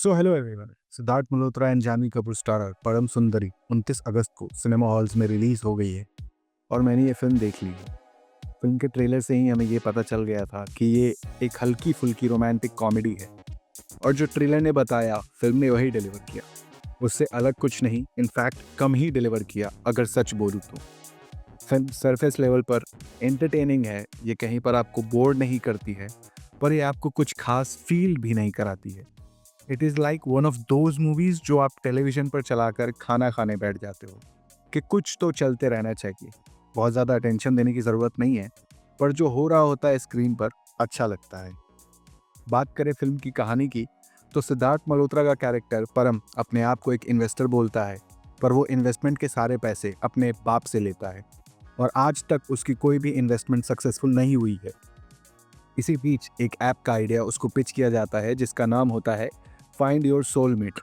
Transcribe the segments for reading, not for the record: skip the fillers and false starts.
So hello everyone. Sidharth Malhotra and Janhvi Kapoor starrer Param Sundari 29 अगस्त को cinema halls में release हो गई है और मैंने ये फिल्म देख ली है। फिल्म के ट्रेलर से ही हमें ये पता चल गया था कि ये एक हल्की फुल्की रोमांटिक कॉमेडी है और जो ट्रेलर ने बताया फिल्म ने वही डिलीवर किया। उससे अलग कुछ नहीं, इनफैक्ट कम ही डिलीवर किया अगर सच बोलूँ तो। फिल्म सरफेस लेवल पर एंटरटेनिंग है, ये कहीं पर आपको बोर नहीं करती है, पर ये आपको कुछ खास फील भी नहीं कराती है। It is like one of those movies जो आप टेलीविज़न पर चलाकर खाना खाने बैठ जाते हो कि कुछ तो चलते रहना चाहिए। बहुत ज़्यादा अटेंशन देने की ज़रूरत नहीं है, पर जो हो रहा होता है स्क्रीन पर अच्छा लगता है। बात करें फिल्म की कहानी की, तो सिद्धार्थ मल्होत्रा का कैरेक्टर परम अपने आप को एक इन्वेस्टर बोलता है, पर वो इन्वेस्टमेंट के सारे पैसे अपने बाप से लेता है और आज तक उसकी कोई भी इन्वेस्टमेंट सक्सेसफुल नहीं हुई है। इसी बीच एक ऐप का आइडिया उसको पिच किया जाता है जिसका नाम होता है फाइंड योर सोलमेट,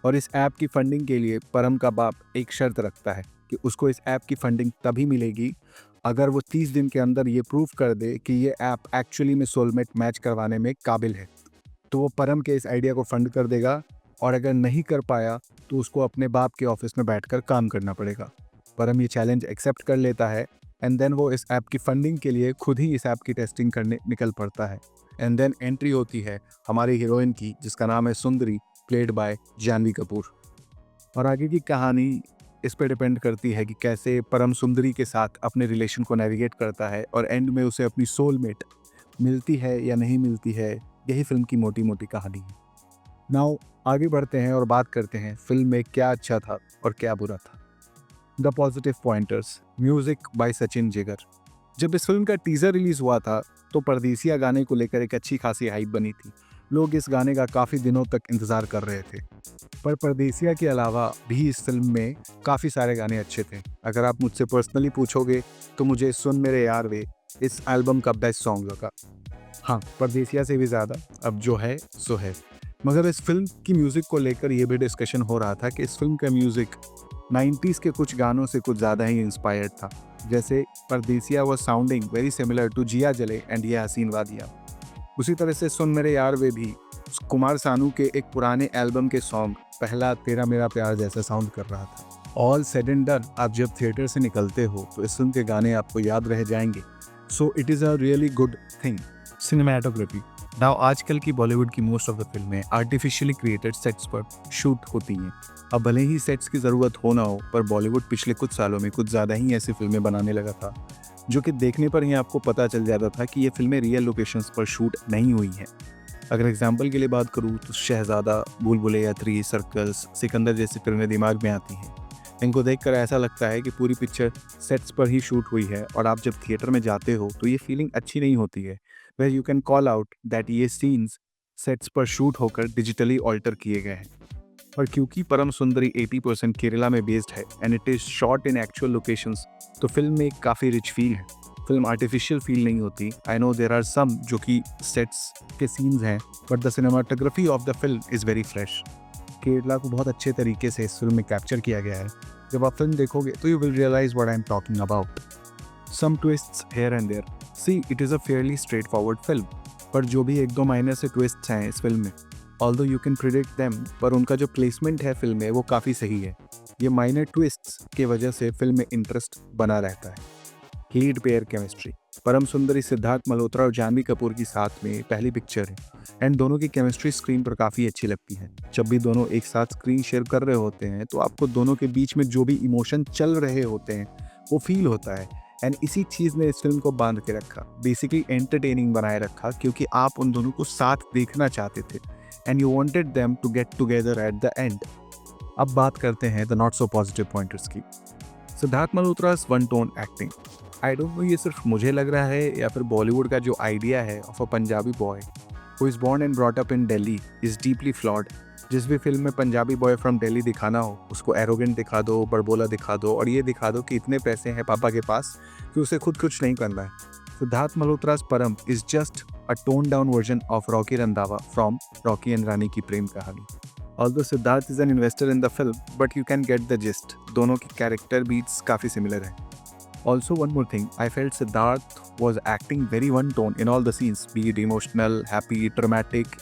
और इस ऐप की फंडिंग के लिए परम का बाप एक शर्त रखता है कि उसको इस ऐप की फंडिंग तभी मिलेगी अगर वो 30 दिन के अंदर ये प्रूव कर दे कि ये ऐप एक्चुअली में सोलमेट मैच करवाने में काबिल है। तो वो परम के इस आइडिया को फंड कर देगा और अगर नहीं कर पाया तो उसको अपने बाप के ऑफिस में बैठकर काम करना पड़ेगा। परम ये चैलेंज एक्सेप्ट कर लेता है एंड देन वो इस ऐप की फंडिंग के लिए खुद ही इस ऐप की टेस्टिंग करने निकल पड़ता है। एंड देन एंट्री होती है हमारी हीरोइन की जिसका नाम है सुंदरी, प्लेड बाय जानवी कपूर। और आगे की कहानी इस पे डिपेंड करती है कि कैसे परम सुंदरी के साथ अपने रिलेशन को नेविगेट करता है और एंड में उसे अपनी सोलमेट मिलती है या नहीं मिलती है। यही फिल्म की मोटी मोटी कहानी है। नाउ आगे बढ़ते हैं और बात करते हैं फिल्म में क्या अच्छा था और क्या बुरा था। The positive pointers. Music by Sachin Jigar. जब इस फिल्म का टीजर रिलीज हुआ था तो परदेसिया गाने को लेकर एक अच्छी खासी हाइप बनी थी। लोग इस गाने का काफ़ी दिनों तक इंतज़ार कर रहे थे। पर परदेसिया के अलावा भी इस फिल्म में काफ़ी सारे गाने अच्छे थे। अगर आप मुझसे पर्सनली पूछोगे तो मुझे सुन मेरे यार वे इस एल्बम का बेस्ट सॉन्ग लगा। हाँ, परदेसिया से भी ज़्यादा अब जो है सो है। मगर इस फिल्म की म्यूज़िक को लेकर ये भी डिस्कशन हो रहा था कि इस फिल्म का म्यूज़िक 90s के कुछ गानों से कुछ ज़्यादा ही इंस्पायर्ड था। जैसे Pardesiya was sounding very similar to Jiya Jale and ये हसीन वादियाँ। उसी तरह से सुन मेरे यार वे भी कुमार सानू के एक पुराने एल्बम के सॉन्ग पहला तेरा मेरा प्यार जैसा साउंड कर रहा था। ऑल सेड एंड डन, आप जब थिएटर से निकलते हो तो इस फिल्म के गाने आपको याद रह जाएंगे। So it is a really good thing. Cinematography. Now आजकल की बॉलीवुड की मोस्ट ऑफ द फिल्में आर्टिफिशियली क्रिएटेड सेट्स पर शूट होती हैं। अब भले ही सेट्स की ज़रूरत हो ना हो, पर बॉलीवुड पिछले कुछ सालों में कुछ ज़्यादा ही ऐसी फिल्में बनाने लगा था जो कि देखने पर ही आपको पता चल जाता था कि ये फिल्में रियल लोकेशंस पर शूट नहीं हुई हैं। अगर एग्जाम्पल के लिए बात करूँ तो शहज़ादा, भूल भुलैया 3, सर्कस, सिकंदर जैसी फिल्में दिमाग में आती हैं। इनको देखकर ऐसा लगता है कि पूरी पिक्चर सेट्स पर ही शूट हुई है और आप जब थिएटर में जाते हो तो ये फीलिंग अच्छी नहीं होती है। Where you can call out that ये सीन्स सेट्स पर शूट होकर डिजिटली ऑल्टर किए गए हैं। और क्योंकि परम सुंदरी 80% केरला में बेस्ड है and it is shot in actual locations, तो फिल्म में एक काफ़ी रिच फील है। फिल्म आर्टिफिशियल फील नहीं होती। I know there are some जो कि सेट्स के सीन्स हैं, but the cinematography of the film is very fresh. Kerala को बहुत अच्छे तरीके से इस फिल्म में कैप्चर किया गया है। जब आप फिल्म देखोगे तो you will realise what I am talking about. Some twists here and there. See it is a fairly straight forward film, पर जो भी एक दो माइनर से ट्विस्ट्स हैं इस फिल्म में, although you can predict them, पर उनका जो प्लेसमेंट है फिल्म में वो काफ़ी सही है। ये माइनर ट्विस्ट्स की वजह से फिल्म में इंटरेस्ट बना रहता है। Lead pair chemistry. परम सुंदरी सिद्धार्थ मल्होत्रा और जानवी कपूर की साथ में पहली पिक्चर है एंड दोनों की केमिस्ट्री स्क्रीन पर काफ़ी अच्छी लगती है। जब भी दोनों एक साथ स्क्रीन शेयर कर रहे होते हैं तो आपको दोनों के बीच में जो भी इमोशन चल रहे होते हैं वो फील होता है एंड इसी चीज़ ने इस फिल्म को बांध के रखा, बेसिकली एंटरटेनिंग बनाए रखा, क्योंकि आप उन दोनों को साथ देखना चाहते थे and you wanted them to get together at the end. अब बात करते हैं the not so positive pointers की। Siddharth Malhotra's one tone acting. I don't know ये सिर्फ मुझे लग रहा है या फिर बॉलीवुड का जो आइडिया है of a Punjabi boy who is born and brought up in Delhi is deeply flawed. जिस भी फिल्म में पंजाबी बॉय फ्रॉम दिल्ली दिखाना हो उसको एरोगेंट दिखा दो, बड़बोला दिखा दो और ये दिखा दो कि इतने पैसे हैं पापा के पास कि उसे खुद कुछ नहीं करना है। Siddharth Malhotra's Param is just a tone down version of Rocky Randhawa from Rocky and Rani की प्रेम कहानी। Although Siddharth is an investor in the film, but you can get the gist. दोनों की character beats काफ़ी similar है. Also one more thing, I felt Siddharth was acting very one tone in all the scenes, be it emotional, happy, dramatic.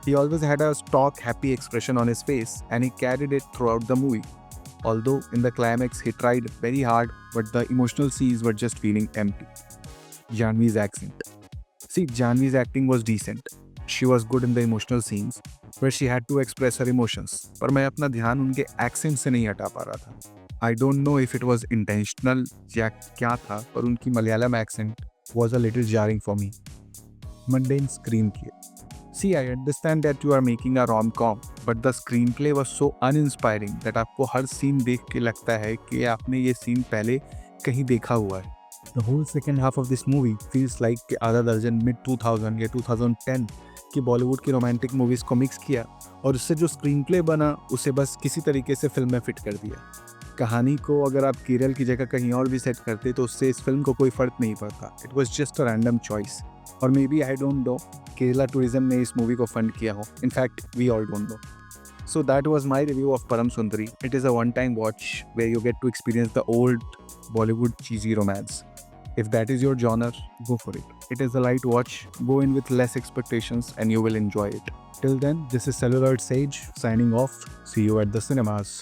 He always had a stock happy expression on his face and he carried it throughout the movie. Although in the climax he tried very hard, but the emotional scenes were just feeling empty. Janhvi's accent. See, Janhvi's acting was decent. She was good in the emotional scenes where she had to express her emotions. पर मैं अपना ध्यान उनके accent से नहीं हटा पा रहा था. I don't know if it was intentional या क्या था, पर उनकी Malayalam accent was a little jarring for me. Mundane screenplay. See, I understand that you are making a rom-com, but the screenplay was so uninspiring that आपको हर scene देख के लगता है कि आपने ये सीन पहले कहीं देखा हुआ है. The whole second half of this movie feels like कि आधा दर्जन mid-2000 या 2010 की बॉलीवुड की रोमांटिक मूवीज़ को मिक्स किया और उससे जो स्क्रीन प्ले बना उसे बस किसी तरीके से फिल्म में फिट कर दिया. कहानी को अगर आप केरल की जगह कहीं और भी सेट करते तो उससे इस फिल्म को कोई फ़र्क नहीं पड़ता. It was just a random choice. और maybe I don't know Kerala tourism ने इस मूवी को फंड किया हो. In fact we all don't know. So that was my review of Param Sundari. It is a one-time watch where you get to experience the old Bollywood cheesy romance. If that is your genre, go for it. It is a light watch. Go in with less expectations and you will enjoy it. Till then, this is Celluloid Sage signing off. See you at the cinemas.